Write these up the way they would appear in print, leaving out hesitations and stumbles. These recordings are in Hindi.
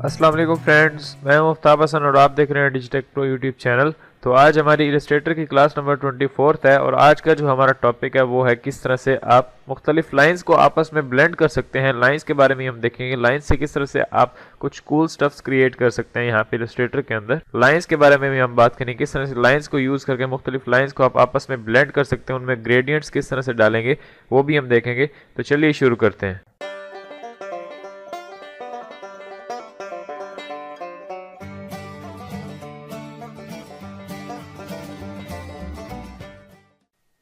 अस्सलाम वालेकुम फ्रेंड्स, मैं हूं आफ्ताब हसन और आप देख रहे हैं डिजिटेक प्रो यूट्यूब चैनल। तो आज हमारी इलस्ट्रेटर की क्लास नंबर 24 है और आज का जो हमारा टॉपिक है वो है किस तरह से आप मुख्तलिफ लाइंस को आपस में ब्लेंड कर सकते हैं। लाइंस के बारे में हम देखेंगे, लाइंस से किस तरह से आप कुछ कूल स्टफ्स क्रिएट कर सकते हैं। यहाँ पे इलस्ट्रेटर के अंदर लाइंस के बारे में भी हम बात करेंगे, किस तरह से लाइंस को यूज़ करके मुख्तलिफ लाइंस को आप आपस में ब्लेंड कर सकते हैं, उनमें ग्रेडियंट्स किस तरह से डालेंगे वो भी हम देखेंगे। तो चलिए शुरू करते हैं।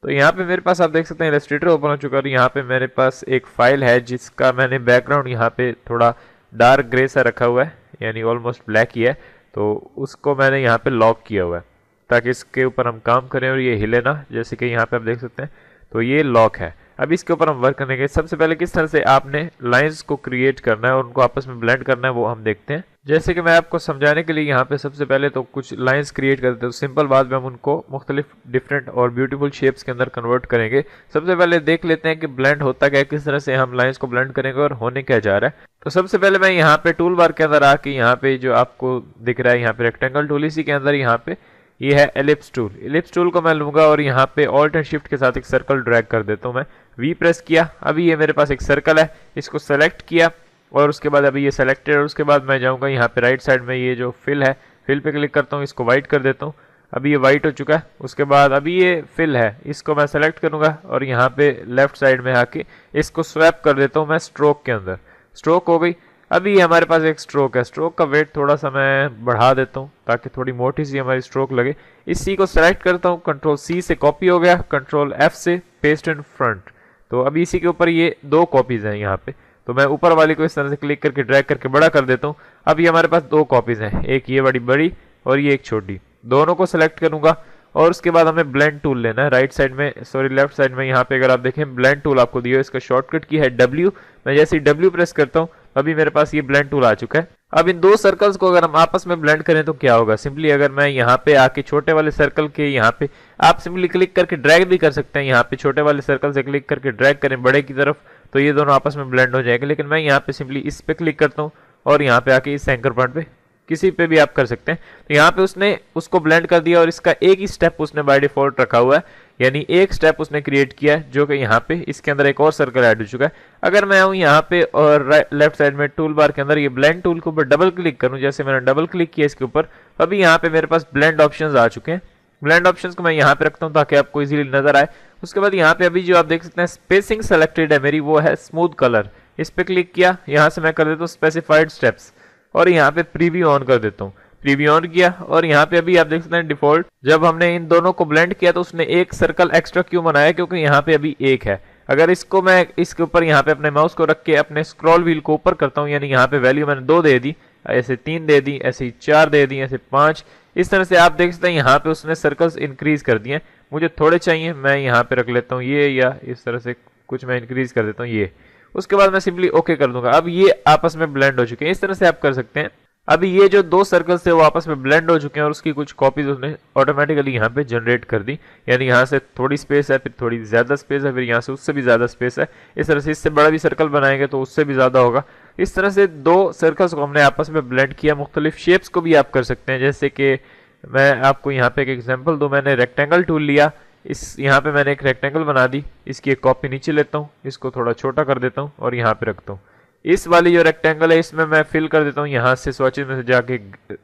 तो यहाँ पे मेरे पास आप देख सकते हैं इलस्ट्रेटर ओपन हो चुका है और यहाँ पे मेरे पास एक फाइल है जिसका मैंने बैकग्राउंड यहाँ पे थोड़ा डार्क ग्रे सा रखा हुआ है, यानी ऑलमोस्ट ब्लैक ही है। तो उसको मैंने यहाँ पे लॉक किया हुआ है ताकि इसके ऊपर हम काम करें और ये हिले ना, जैसे कि यहाँ पे आप देख सकते हैं। तो ये लॉक है। अब इसके ऊपर हम वर्क करेंगे। सबसे पहले किस तरह से आपने लाइंस को क्रिएट करना है और उनको आपस में ब्लेंड करना है वो हम देखते हैं। जैसे कि मैं आपको समझाने के लिए यहाँ पे सबसे पहले तो कुछ लाइंस क्रिएट करते हैं, तो सिंपल बात में हम उनको मुख्तलिफ डिफरेंट और ब्यूटीफुल शेप्स के अंदर कन्वर्ट करेंगे। सबसे पहले देख लेते हैं कि ब्लेंड होता क्या है, किस तरह से हम लाइंस को ब्लेंड करेंगे और होने क्या जा रहा है। तो सबसे पहले मैं यहाँ पे टूल बार के अंदर आके यहाँ पे जो आपको दिख रहा है यहाँ पे रेक्टेंगल टूल, इसी के अंदर यहाँ पे ये है एलिप्स टूल। एलिप्स टूल को मैं लूंगा और यहाँ पे ऑल्ट एंड शिफ्ट के साथ एक सर्कल ड्रैग कर देता हूँ। मैं वी प्रेस किया, अभी ये मेरे पास एक सर्कल है, इसको सेलेक्ट किया और उसके बाद अभी ये सेलेक्टेड। और उसके बाद मैं जाऊँगा यहाँ पे राइट साइड में, ये जो फिल है, फिल पे क्लिक करता हूँ, इसको वाइट कर देता हूँ। अभी ये वाइट हो चुका है। उसके बाद अभी ये फिल है, इसको मैं सेलेक्ट करूँगा और यहाँ पे लेफ्ट साइड में आके इसको स्वैप कर देता हूँ मैं स्ट्रोक के अंदर। स्ट्रोक हो गई। अभी हमारे पास एक स्ट्रोक है, स्ट्रोक का वेट थोड़ा सा मैं बढ़ा देता हूँ ताकि थोड़ी मोटी सी हमारी स्ट्रोक लगे। इसी को सेलेक्ट करता हूँ, कंट्रोल सी से कॉपी हो गया, कंट्रोल एफ से पेस्ट इन फ्रंट। तो अभी इसी के ऊपर ये दो कॉपीज हैं यहाँ पे। तो मैं ऊपर वाली को इस तरह से क्लिक करके ड्रैग करके बड़ा कर देता हूँ। अभी हमारे पास दो कॉपीज हैं, एक ये बड़ी बड़ी और ये एक छोटी। दोनों को सेलेक्ट करूंगा और उसके बाद हमें ब्लेंड टूल लेना है। राइट साइड में, सॉरी लेफ्ट साइड में, यहाँ पे अगर आप देखें ब्लेंड टूल आपको दिया है, इसका शॉर्टकट की है W। मैं जैसे ही W प्रेस करता हूँ अभी मेरे पास ये ब्लेंड टूल आ चुका है। अब इन दो सर्कल्स को अगर हम आपस में ब्लेंड करें तो क्या होगा, सिंपली अगर मैं यहाँ पे आके छोटे वाले सर्कल के यहाँ पे आप सिंपली क्लिक करके ड्रैग भी कर सकते हैं। यहाँ पे छोटे वाले सर्कल से क्लिक करके ड्रैग करें बड़े की तरफ तो ये दोनों आपस में ब्लेंड हो जाएंगे। लेकिन मैं यहाँ पे सिंपली इस पे क्लिक करता हूँ और यहाँ पे आके इस एंकर पॉइंट पे, किसी पे भी आप कर सकते हैं। तो यहाँ पे उसने उसको ब्लेंड कर दिया और इसका एक ही स्टेप उसने बाय डिफॉल्ट रखा हुआ है, यानी एक स्टेप उसने क्रिएट किया है जो कि यहाँ पे इसके अंदर एक और सर्कल ऐड हो चुका है। अगर मैं आऊँ यहाँ पे और लेफ्ट साइड में टूल बार के अंदर ये ब्लेंड टूल के ऊपर डबल क्लिक करूँ, जैसे मैंने डबल क्लिक किया इसके ऊपर, अभी यहाँ पे मेरे पास ब्लेंड ऑप्शंस आ चुके हैं। ब्लेंड ऑप्शंस को मैं यहाँ पे रखता हूँ ताकि आपको इजीली नजर आए। उसके बाद यहाँ पे अभी जो आप देख सकते हैं स्पेसिंग सेलेक्टेड है मेरी, वो है स्मूथ कलर। इस पे क्लिक किया, यहाँ से मैं कर देता हूँ स्पेसिफाइड स्टेप्स और यहाँ पे प्रीव्यू ऑन कर देता हूँ। प्रीव्यू ऑन किया और यहाँ पे अभी आप देख सकते हैं डिफॉल्ट, जब हमने इन दोनों को ब्लेंड किया तो उसने एक सर्कल एक्स्ट्रा क्यों बनाया, क्योंकि यहाँ पे अभी एक है। अगर इसको मैं इसके ऊपर यहाँ पे अपने माउस को रख के अपने स्क्रॉल व्हील को ऊपर करता हूँ, यानी यहाँ पे वैल्यू मैंने 2 दे दी, ऐसे 3 दे दी, ऐसे 4 दे दी, ऐसे 5, इस तरह से आप देख सकते हैं यहाँ पे उसने सर्कल्स इंक्रीज कर दिए। मुझे थोड़े चाहिए, मैं यहाँ पे रख लेता हूँ ये, या इस तरह से कुछ मैं इंक्रीज कर देता हूँ ये। उसके बाद मैं सिंपली ओके कर दूंगा। अब ये आपस में ब्लेंड हो चुके हैं। इस तरह से आप कर सकते हैं। अभी ये जो दो सर्कल्स थे वो आपस में ब्लेंड हो चुके हैं और उसकी कुछ कॉपीज उसने ऑटोमेटिकली यहाँ पे जनरेट कर दी, यानी यहाँ से थोड़ी स्पेस है, फिर थोड़ी ज़्यादा स्पेस है, फिर यहाँ से उससे भी ज़्यादा स्पेस है। इस तरह से इससे बड़ा भी सर्कल बनाएंगे तो उससे भी ज़्यादा होगा। इस तरह से दो सर्कल्स को हमने आपस में ब्लेंड किया। मुख्तलिफ शेप्स को भी आप कर सकते हैं, जैसे कि मैं आपको यहाँ पे एक एग्जाम्पल दूँ। मैंने रेक्टेंगल टूल लिया, इस यहाँ पे मैंने एक रेक्टेंगल बना दी, इसकी एक कॉपी नीचे लेता हूँ, इसको थोड़ा छोटा कर देता हूँ और यहाँ पे रखता हूँ। इस वाली जो रेक्टेंगल है इसमें मैं फिल कर देता हूँ यहाँ से स्वॉचेस में से जाके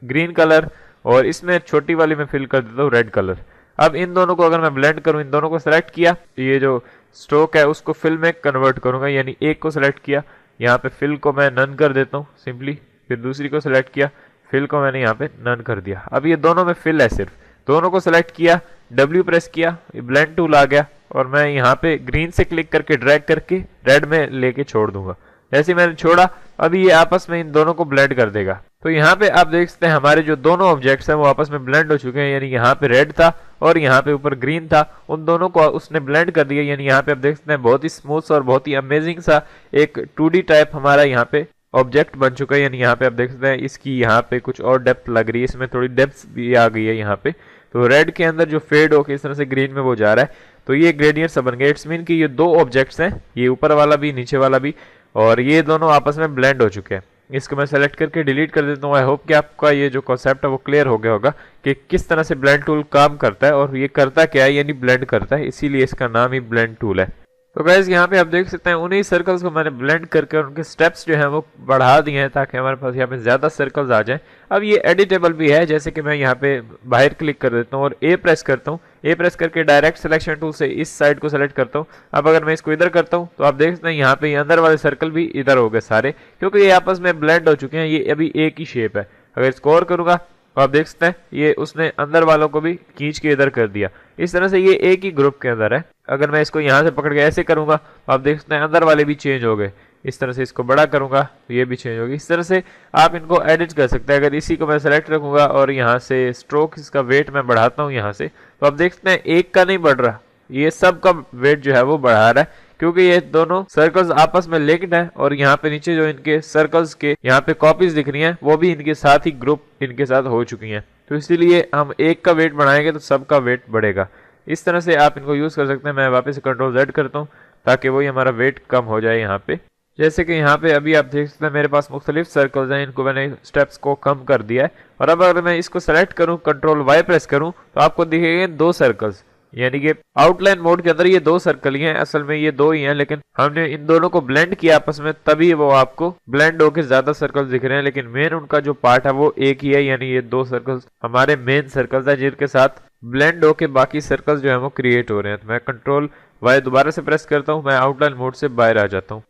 ग्रीन कलर, और इसमें छोटी वाली में फिल कर देता हूँ रेड कलर। अब इन दोनों को अगर मैं ब्लेंड करूँ, इन दोनों को सेलेक्ट किया, ये जो स्ट्रोक है उसको फिल में कन्वर्ट करूंगा, यानी एक को सेलेक्ट किया, यहाँ पे फिल को मैं नन कर देता हूँ सिंपली, फिर दूसरी को सेलेक्ट किया, फिल को मैंने यहाँ पे नन कर दिया। अब ये दोनों में फिल है, सिर्फ दोनों को सेलेक्ट किया, W प्रेस किया, ब्लेंड टूल आ गया और मैं यहाँ पे ग्रीन से क्लिक करके ड्रैग करके रेड में लेके छोड़ दूंगा। जैसे मैंने छोड़ा अभी ये आपस में इन दोनों को ब्लेंड कर देगा। तो यहाँ पे आप देख सकते हैं हमारे जो दोनों ऑब्जेक्ट्स हैं वो आपस में ब्लेंड हो चुके हैं, यानी यहाँ पे रेड था और यहाँ पे ऊपर ग्रीन था, उन दोनों को उसने ब्लेंड कर दिया। यानी यहाँ पे आप देख सकते हैं बहुत ही स्मूथ और बहुत ही अमेजिंग सा एक 2D टाइप हमारा यहाँ पे ऑब्जेक्ट बन चुका है। यानी यहाँ पे आप देख सकते हैं इसकी यहाँ पे कुछ और डेप्थ लग रही है, इसमें थोड़ी डेप्थ भी आ गई है यहाँ पे। तो रेड के अंदर जो फेड होकर इस तरह से ग्रीन में वो जा रहा है, तो ये ग्रेडियंट सब बन गए। इट्स मीन कि ये दो ऑब्जेक्ट्स हैं, ये ऊपर वाला भी नीचे वाला भी, और ये दोनों आपस में ब्लेंड हो चुके हैं। इसको मैं सेलेक्ट करके डिलीट कर देता हूँ। आई होप कि आपका ये जो कॉन्सेप्ट है वो क्लियर हो गया होगा कि किस तरह से ब्लेंड टूल काम करता है और ये करता क्या है, यानी ब्लेंड करता है, इसीलिए इसका नाम ही ब्लेंड टूल है। तो गाइस यहाँ पे आप देख सकते हैं उन्हीं सर्कल्स को मैंने ब्लेंड करके उनके स्टेप्स जो हैं वो बढ़ा दिए हैं ताकि हमारे पास यहाँ पे ज़्यादा सर्कल्स आ जाएं। अब ये एडिटेबल भी है, जैसे कि मैं यहाँ पे बाहर क्लिक कर देता हूँ और ए प्रेस करता हूँ। ए प्रेस करके डायरेक्ट सिलेक्शन टूल से इस साइड को सेलेक्ट करता हूँ। अब अगर मैं इसको इधर करता हूँ तो आप देख सकते हैं यहाँ पे अंदर वाले सर्कल भी इधर हो गए सारे, क्योंकि ये आपस में ब्लेंड हो चुके हैं। ये अभी एक ही शेप है। अगर इसको और करूँगा तो आप देख सकते हैं ये उसने अंदर वालों को भी खींच के इधर कर दिया। इस तरह से ये एक ही ग्रुप के अंदर है। अगर मैं इसको यहाँ से पकड़ के ऐसे करूंगा तो आप देख सकते हैं अंदर वाले भी चेंज हो गए। इस तरह से इसको बड़ा करूंगा तो ये भी चेंज होगी। इस तरह से आप इनको एडिट कर सकते हैं। अगर इसी को मैं सेलेक्ट रखूंगा और यहाँ से स्ट्रोक इसका वेट मैं बढ़ाता हूँ यहाँ से, तो आप देख सकते हैं एक का नहीं बढ़ रहा, ये सब का वेट जो है वो बढ़ा रहा है, क्योंकि ये दोनों सर्कल्स आपस में लिंक्ड है और यहाँ पे नीचे जो इनके सर्कल्स के यहाँ पे कॉपीज दिख रही हैं वो भी इनके साथ ही ग्रुप इनके साथ हो चुकी हैं। तो इसीलिए हम एक का वेट बढ़ाएंगे तो सबका वेट बढ़ेगा। इस तरह से आप इनको यूज कर सकते हैं। मैं वापस Ctrl Z करता हूँ ताकि वही हमारा वेट कम हो जाए यहाँ पे। जैसे कि यहाँ पे अभी आप देख सकते हैं मेरे पास मुख्तलिफ सर्कल्स हैं, इनको मैंने स्टेप्स को कम कर दिया है। और अब अगर मैं इसको सेलेक्ट करूँ, Ctrl Y प्रेस करूँ, तो आपको दिखेंगे दो सर्कल्स, यानी कि आउटलाइन मोड के अंदर ये दो सर्कल ही हैं। असल में ये दो ही हैं, लेकिन हमने इन दोनों को ब्लेंड किया आपस में, तभी वो आपको ब्लेंड होकर ज्यादा सर्कल दिख रहे हैं। लेकिन मेन उनका जो पार्ट है वो एक ही है, यानी ये दो सर्कल्स हमारे मेन सर्कल्स है जिनके साथ ब्लेंड होके बाकी सर्कल्स जो है वो क्रिएट हो रहे हैं। तो मैं Ctrl Y दोबारा से प्रेस करता हूँ, मैं आउटलाइन मोड से बाहर आ जाता हूँ।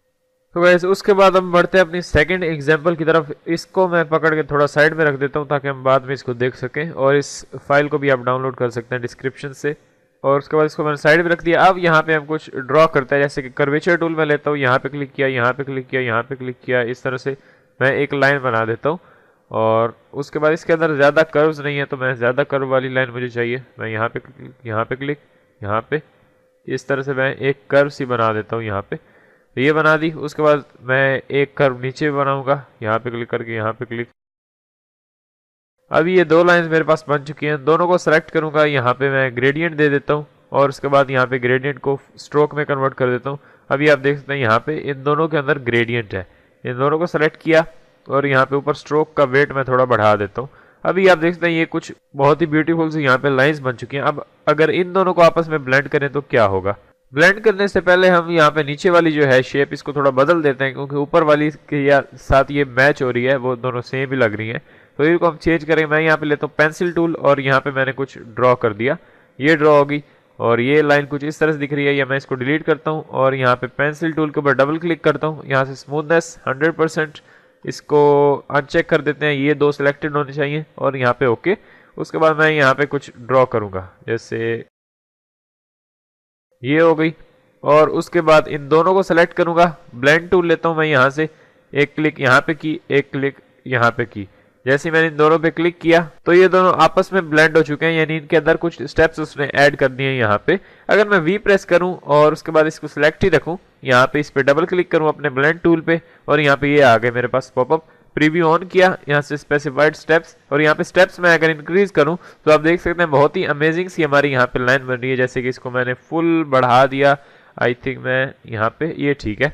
तो गाइस उसके बाद हम बढ़ते हैं अपनी सेकंड एग्जांपल की तरफ। इसको मैं पकड़ के थोड़ा साइड में रख देता हूँ ताकि हम बाद में इसको देख सकें, और इस फाइल को भी आप डाउनलोड कर सकते हैं डिस्क्रिप्शन से। और उसके बाद इसको मैंने साइड में रख दिया। अब यहाँ पे हम कुछ ड्रॉ करते हैं, जैसे कि कर्वेचर टूल में लेता हूँ, यहाँ पे क्लिक किया, यहाँ पे क्लिक किया, यहाँ पे क्लिक किया। इस तरह से मैं एक लाइन बना देता हूँ। और उसके बाद इसके अंदर ज़्यादा कर्व्स नहीं है तो मैं ज़्यादा कर्व वाली लाइन मुझे चाहिए। मैं यहाँ पे क्लिक, यहाँ पे क्लिक, यहाँ पे, इस तरह से मैं एक कर्व सी बना देता हूँ यहाँ पे। तो ये बना दी। उसके बाद मैं एक कर्व नीचे बनाऊंगा, यहाँ पे क्लिक करके, यहाँ पे क्लिक। अभी ये दो लाइंस मेरे पास बन चुकी हैं। दोनों को सेलेक्ट करूंगा, यहाँ पे मैं ग्रेडियंट दे देता हूँ और उसके बाद यहाँ पे ग्रेडियंट को स्ट्रोक में कन्वर्ट कर देता हूँ। अभी आप देख सकते हैं यहाँ पे इन दोनों के अंदर ग्रेडियंट है। इन दोनों को सेलेक्ट किया और यहाँ पे ऊपर स्ट्रोक का वेट मैं थोड़ा बढ़ा देता हूँ। अभी आप देख सकते हैं ये कुछ बहुत ही ब्यूटीफुल सी यहाँ पे लाइंस बन चुकी हैं। अब अगर इन दोनों को आपस में ब्लेंड करें तो क्या होगा। ब्लेंड करने से पहले हम यहाँ पे नीचे वाली जो है शेप, इसको थोड़ा बदल देते हैं, क्योंकि ऊपर वाली के या साथ ये मैच हो रही है, वो दोनों सेम ही लग रही हैं। तो इनको हम चेंज करेंगे। मैं यहाँ पे लेता हूँ पेंसिल टूल और यहाँ पे मैंने कुछ ड्रॉ कर दिया, ये ड्रॉ होगी और ये लाइन कुछ इस तरह से दिख रही है। या मैं इसको डिलीट करता हूँ और यहाँ पे पेंसिल टूल के ऊपर डबल क्लिक करता हूँ। यहाँ से स्मूथनेस 100%, इसको अनचेक कर देते हैं, ये दो सिलेक्टेड होने चाहिए और यहाँ पे ओके। उसके बाद मैं यहाँ पे कुछ ड्रॉ करूंगा, जैसे ये हो गई। और उसके बाद इन दोनों को सेलेक्ट करूंगा, ब्लेंड टूल लेता हूं मैं, यहाँ से एक क्लिक यहाँ पे की, एक क्लिक यहाँ पे की। जैसे ही मैंने इन दोनों पे क्लिक किया तो ये दोनों आपस में ब्लेंड हो चुके हैं, यानी इनके अंदर कुछ स्टेप्स उसने ऐड कर दिए हैं यहाँ पे। अगर मैं वी प्रेस करूं और उसके बाद इसको सिलेक्ट ही रखूं, यहाँ पे इस पे डबल क्लिक करूं अपने ब्लेंड टूल पे, और यहाँ पे ये आ गए मेरे पास पॉपअप। प्रीव्यू ऑन किया, यहाँ से स्पेसिफाइड स्टेप्स, और यहाँ पे स्टेप्स मैं अगर इंक्रीज करूं तो आप देख सकते हैं बहुत ही अमेजिंग सी हमारी यहाँ पे लाइन बन रही है। जैसे कि इसको मैंने फुल बढ़ा दिया, आई थिंक मैं यहाँ पे, ये ठीक है,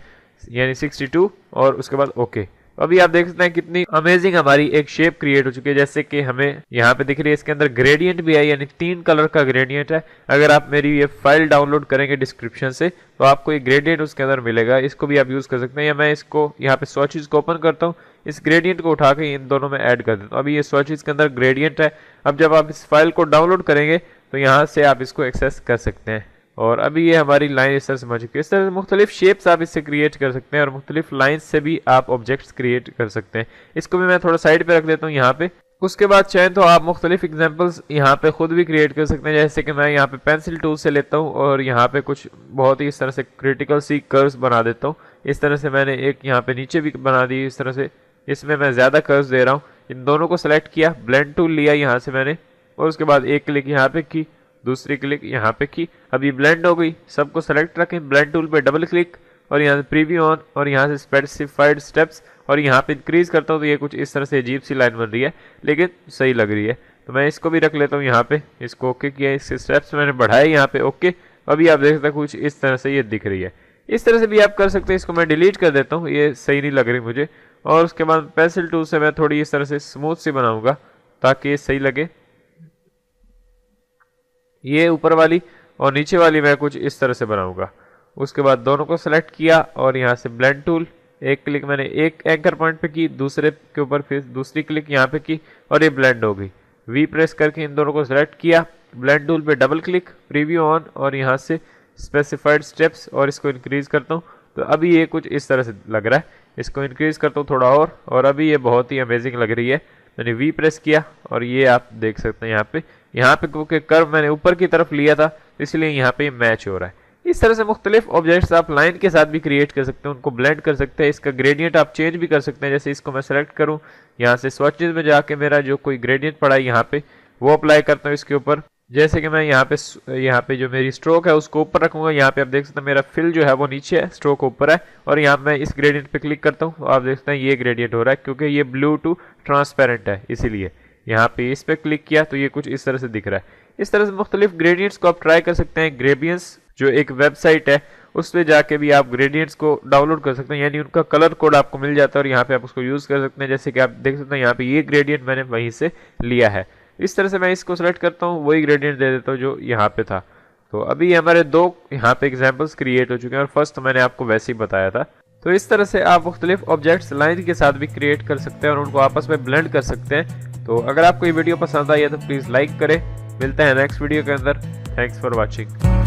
यानी 62, और उसके बाद ओके। अभी आप देख सकते हैं कितनी अमेजिंग हमारी एक शेप क्रिएट हो चुकी है। जैसे कि हमें यहाँ पे दिख रही है, इसके अंदर ग्रेडियंट भी है, यानी 3 कलर का ग्रेडियंट है। अगर आप मेरी ये फाइल डाउनलोड करेंगे डिस्क्रिप्शन से तो आपको ये ग्रेडियंट उसके अंदर मिलेगा, इसको भी आप यूज कर सकते हैं। या मैं इसको यहाँ पे स्वॉचेस को ओपन करता हूँ, इस ग्रेडियंट को उठा के इन दोनों में ऐड कर देता हूँ। अभी ये स्वॉचेस के अंदर ग्रेडियंट है। अब जब आप इस फाइल को डाउनलोड करेंगे तो यहाँ से आप इसको एक्सेस कर सकते हैं। और अभी ये हमारी लाइन इस तरह से बन चुकी है। इस तरह से मुख्तलिफ शेप्स आप इससे क्रिएट कर सकते हैं और मुख्तलिफ लाइन्स से भी आप ऑब्जेक्ट्स क्रिएट कर सकते हैं। इसको भी मैं थोड़ा साइड पे रख देता हूँ यहाँ पे। उसके बाद चाहें तो आप मुख्तलिफ एग्जांपल्स यहाँ पे खुद भी क्रिएट कर सकते हैं। जैसे कि मैं यहाँ पे पेंसिल टूल से लेता हूँ और यहाँ पे कुछ बहुत ही इस तरह से क्रिटिकल सी कर्व्स बना देता हूँ। इस तरह से मैंने एक यहाँ पे नीचे भी बना दी, इस तरह से इसमें मैं ज़्यादा कर्व्स दे रहा हूँ। इन दोनों को सेलेक्ट किया, ब्लेंड टूल लिया यहाँ से मैंने, और उसके बाद एक क्लिक यहाँ पे की, दूसरी क्लिक यहाँ पे की। अभी ब्लेंड हो गई। सबको सेलेक्ट रखें, ब्लेंड टूल पे डबल क्लिक और यहाँ से प्रीव्यू ऑन, और यहाँ से स्पेसिफाइड स्टेप्स, और यहाँ पे इंक्रीज करता हूँ तो ये कुछ इस तरह से अजीब सी लाइन बन रही है, लेकिन सही लग रही है। तो मैं इसको भी रख लेता हूँ यहाँ पे, इसको ओके किया, इसके स्टेप्स मैंने बढ़ाए यहाँ पे ओके। अभी आप देख सकते हैं कुछ इस तरह से ये दिख रही है। इस तरह से भी आप कर सकते हैं। इसको मैं डिलीट कर देता हूँ, ये सही नहीं लग रही मुझे। और उसके बाद पेंसिल टूल से मैं थोड़ी इस तरह से स्मूथ सी बनाऊंगा ताकि ये सही लगे। ये ऊपर वाली और नीचे वाली मैं कुछ इस तरह से बनाऊंगा। उसके बाद दोनों को सेलेक्ट किया और यहाँ से ब्लेंड टूल, एक क्लिक मैंने एक एंकर पॉइंट पे की, दूसरे के ऊपर फिर दूसरी क्लिक यहाँ पे की और ये ब्लेंड हो गई। वी प्रेस करके इन दोनों को सेलेक्ट किया, ब्लेंड टूल पे डबल क्लिक, प्रीव्यू ऑन और यहाँ से स्पेसिफाइड स्टेप्स और इसको इंक्रीज करता हूँ। तो अभी ये कुछ इस तरह से लग रहा है। इसको इंक्रीज करता हूँ थोड़ा और अभी ये बहुत ही अमेजिंग लग रही है। मैंने वी प्रेस किया और ये आप देख सकते हैं यहाँ पे क्योंकि कर्व मैंने ऊपर की तरफ लिया था इसलिए यहाँ पे मैच हो रहा है। इस तरह से मुख्तलिफ ऑब्जेक्ट्स आप लाइन के साथ भी क्रिएट कर सकते हैं, उनको ब्लेंड कर सकते हैं। इसका ग्रेडियंट आप चेंज भी कर सकते हैं। जैसे इसको मैं सेलेक्ट करूं, यहाँ से स्वॉचेज में जाके मेरा जो कोई ग्रेडियंट पड़ा है यहाँ पे वो अप्लाई करता हूँ इसके ऊपर। जैसे कि मैं यहाँ पे जो मेरी स्ट्रोक है उसको ऊपर रखूंगा। यहाँ पे आप देख सकते हैं मेरा फिल जो है वो नीचे है, स्ट्रोक ऊपर है और यहाँ मैं इस ग्रेडियंट पे क्लिक करता हूँ। आप देख सकते हैं ये ग्रेडियंट हो रहा है क्योंकि ये ब्लू टू ट्रांसपेरेंट है, इसीलिए यहाँ पे इस पे क्लिक किया तो ये कुछ इस तरह से दिख रहा है। इस तरह से मुख्तलिफ ग्रेडियंट्स को आप ट्राई कर सकते हैं। ग्रेबियंस जो एक वेबसाइट है उस पे जाके भी आप ग्रेडियंट्स को डाउनलोड कर सकते हैं, यानी उनका कलर कोड आपको मिल जाता है और यहाँ पे आप उसको यूज कर सकते हैं। जैसे कि आप देख सकते हैं यहाँ पे ये ग्रेडियंट मैंने वहीं से लिया है। इस तरह से मैं इसको सेलेक्ट करता हूँ, वही ग्रेडियंट दे देता हूँ जो यहाँ पे था। तो अभी हमारे दो यहाँ पे एग्जाम्पल्स क्रिएट हो चुके हैं और फर्स्ट मैंने आपको वैसे ही बताया था। तो इस तरह से आप मुख्तलिफ ऑब्जेक्ट्स लाइन के साथ भी क्रिएट कर सकते हैं और उनको आपस में ब्लेंड कर सकते हैं। तो अगर आपको ये वीडियो पसंद आई है तो प्लीज़ लाइक करें। मिलते हैं नेक्स्ट वीडियो के अंदर। Thanks for watching.